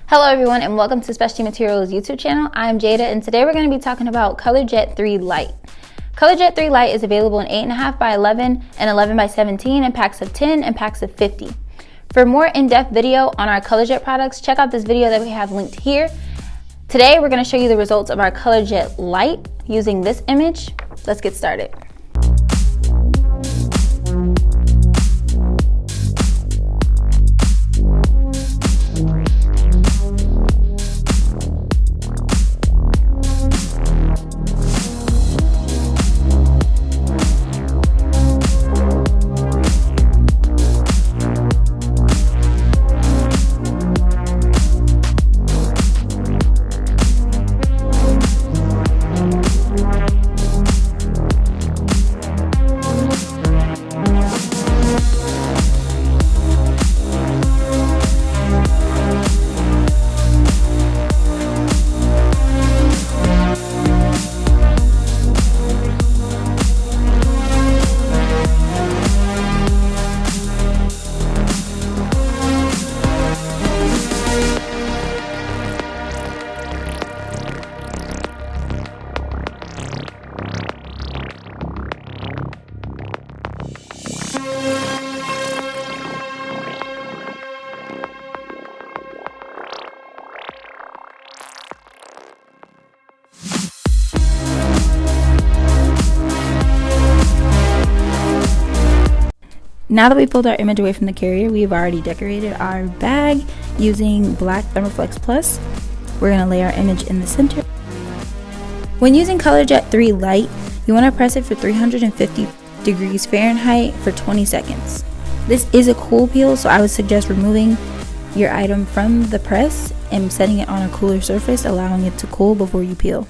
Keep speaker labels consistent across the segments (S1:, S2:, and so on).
S1: Hello everyone and welcome to Specialty Materials YouTube channel. I'm Jada and today we're going to be talking about ColorJet 3 Light. ColorJet 3 Light is available in 8.5 by 11 and 11 by 17 in packs of 10 and packs of 50. For more in-depth video on our ColorJet products, check out this video that we have linked here. Today we're going to show you the results of our ColorJet Light using this image. Let's get started. Now that we pulled our image away from the carrier, we've already decorated our bag using black Thermoflex Plus. We're going to lay our image in the center. When using ColorJet 3 Light, you want to press it for 350 degrees Fahrenheit for 20 seconds. This is a cool peel, so I would suggest removing your item from the press and setting it on a cooler surface, allowing it to cool before you peel.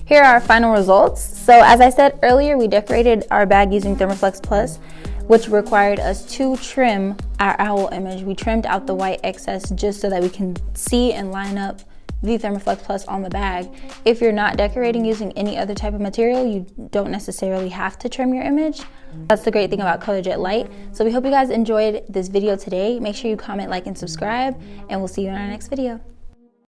S1: Here are our final results. So as I said earlier, we decorated our bag using Thermoflex Plus, which required us to trim our owl image. We trimmed out the white excess just so that we can see and line up the Thermoflex Plus on the bag. If you're not decorating using any other type of material, you don't necessarily have to trim your image. That's the great thing about ColorJet Light. So we hope you guys enjoyed this video today. Make sure you comment, like, and subscribe, and we'll see you in our next video.